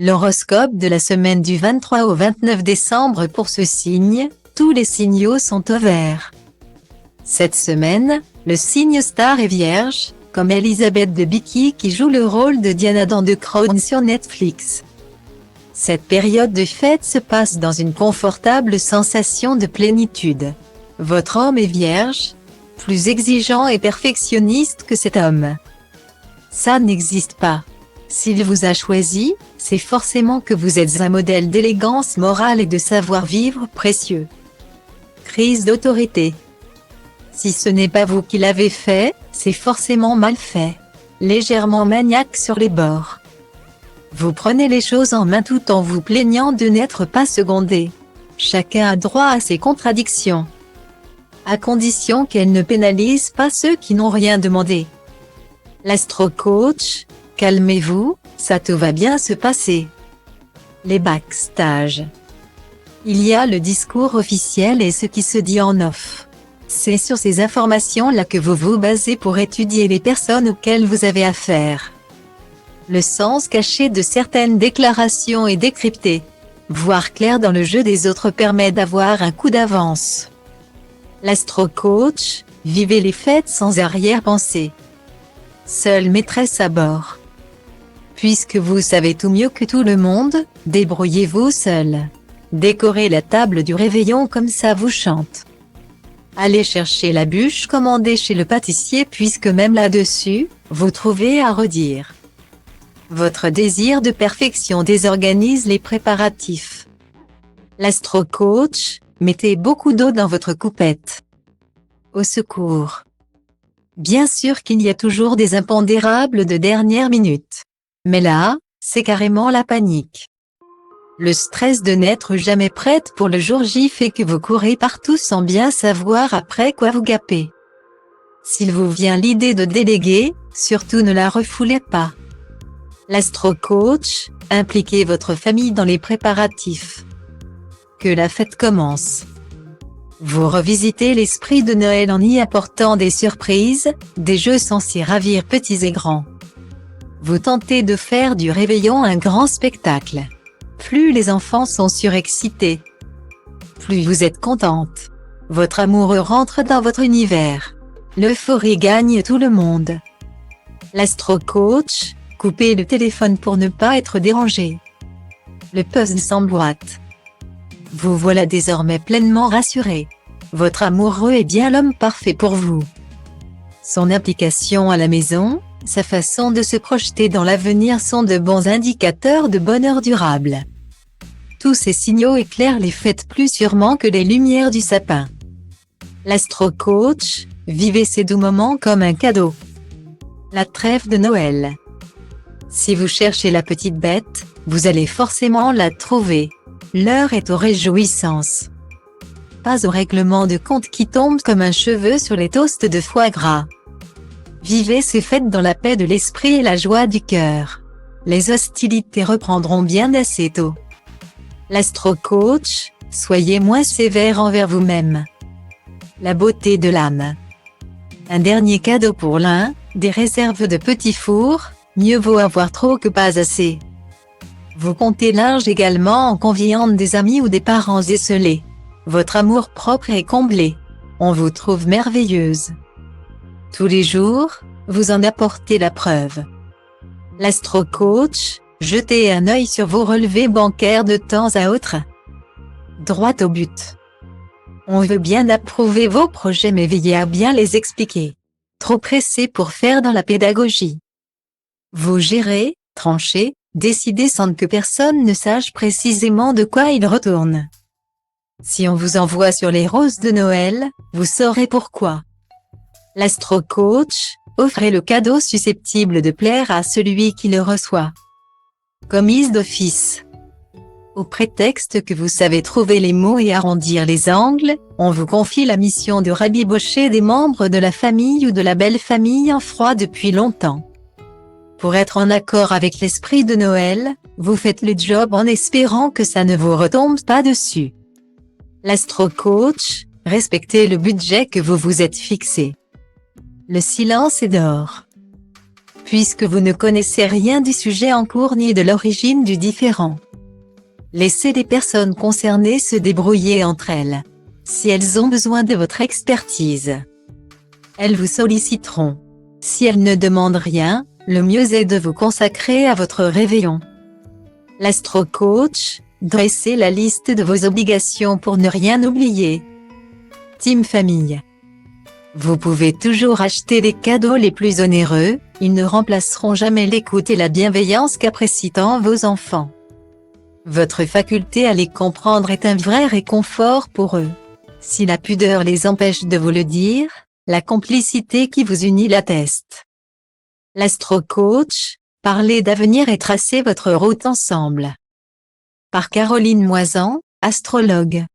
L'horoscope de la semaine du 23 au 29 décembre pour ce signe, tous les signaux sont au vert. Cette semaine, le signe star est Vierge, comme Elisabeth Debicki qui joue le rôle de Diana dans The Crown sur Netflix. Cette période de fête se passe dans une confortable sensation de plénitude. Votre homme est Vierge, plus exigeant et perfectionniste que cet homme. Ça n'existe pas. S'il vous a choisi, c'est forcément que vous êtes un modèle d'élégance morale et de savoir-vivre précieux. Crise d'autorité. Si ce n'est pas vous qui l'avez fait, c'est forcément mal fait. Légèrement maniaque sur les bords. Vous prenez les choses en main tout en vous plaignant de n'être pas secondé. Chacun a droit à ses contradictions. À condition qu'elles ne pénalisent pas ceux qui n'ont rien demandé. L'astro-coach, calmez-vous, ça tout va bien se passer. Les backstage. Il y a le discours officiel et ce qui se dit en off. C'est sur ces informations-là que vous vous basez pour étudier les personnes auxquelles vous avez affaire. Le sens caché de certaines déclarations est décrypté. Voir clair dans le jeu des autres permet d'avoir un coup d'avance. L'astro-coach, vivez les fêtes sans arrière-pensée. Seule maîtresse à bord. Puisque vous savez tout mieux que tout le monde, débrouillez-vous seul. Décorez la table du réveillon comme ça vous chante. Allez chercher la bûche commandée chez le pâtissier puisque même là-dessus, vous trouvez à redire. Votre désir de perfection désorganise les préparatifs. L'astro-coach, mettez beaucoup d'eau dans votre coupette. Au secours. Bien sûr qu'il y a toujours des impondérables de dernière minute. Mais là, c'est carrément la panique. Le stress de n'être jamais prête pour le jour J fait que vous courez partout sans bien savoir après quoi vous gaper. S'il vous vient l'idée de déléguer, surtout ne la refoulez pas. L'astro-coach, impliquez votre famille dans les préparatifs. Que la fête commence. Vous revisitez l'esprit de Noël en y apportant des surprises, des jeux censés ravir petits et grands. Vous tentez de faire du réveillon un grand spectacle. Plus les enfants sont surexcités, plus vous êtes contente. Votre amoureux rentre dans votre univers. L'euphorie gagne tout le monde. L'astro-coach, coupez le téléphone pour ne pas être dérangé. Le puzzle s'emboîte. Vous voilà désormais pleinement rassuré. Votre amoureux est bien l'homme parfait pour vous. Son implication à la maison, sa façon de se projeter dans l'avenir sont de bons indicateurs de bonheur durable. Tous ces signaux éclairent les fêtes plus sûrement que les lumières du sapin. L'astro-coach, vivez ces doux moments comme un cadeau. La trêve de Noël. Si vous cherchez la petite bête, vous allez forcément la trouver. L'heure est aux réjouissances. Pas au règlement de compte qui tombe comme un cheveu sur les toasts de foie gras. Vivez ces fêtes dans la paix de l'esprit et la joie du cœur. Les hostilités reprendront bien assez tôt. L'astro-coach, soyez moins sévère envers vous-même. La beauté de l'âme. Un dernier cadeau pour l'un, des réserves de petits fours, mieux vaut avoir trop que pas assez. Vous comptez large également en conviant des amis ou des parents esselés. Votre amour-propre est comblé. On vous trouve merveilleuse. Tous les jours, vous en apportez la preuve. L'astro-coach, jetez un œil sur vos relevés bancaires de temps à autre. Droit au but. On veut bien approuver vos projets mais veillez à bien les expliquer. Trop pressé pour faire dans la pédagogie. Vous gérez, tranchez, décidez sans que personne ne sache précisément de quoi il retourne. Si on vous envoie sur les roses de Noël, vous saurez pourquoi. L'astro-coach, offrez le cadeau susceptible de plaire à celui qui le reçoit. Commise d'office. Au prétexte que vous savez trouver les mots et arrondir les angles, on vous confie la mission de rabibocher des membres de la famille ou de la belle famille en froid depuis longtemps. Pour être en accord avec l'esprit de Noël, vous faites le job en espérant que ça ne vous retombe pas dessus. L'astro-coach, respectez le budget que vous vous êtes fixé. Le silence est d'or. puisque vous ne connaissez rien du sujet en cours ni de l'origine du différend. Laissez les personnes concernées se débrouiller entre elles. Si elles ont besoin de votre expertise, elles vous solliciteront. Si elles ne demandent rien, le mieux est de vous consacrer à votre réveillon. L'astro-coach, dressez la liste de vos obligations pour ne rien oublier. Team Famille. Vous pouvez toujours acheter les cadeaux les plus onéreux, ils ne remplaceront jamais l'écoute et la bienveillance qu'apprécient tant vos enfants. Votre faculté à les comprendre est un vrai réconfort pour eux. Si la pudeur les empêche de vous le dire, la complicité qui vous unit l'atteste. L'astro-coach, parlez d'avenir et tracez votre route ensemble. Par Caroline Moisan, astrologue.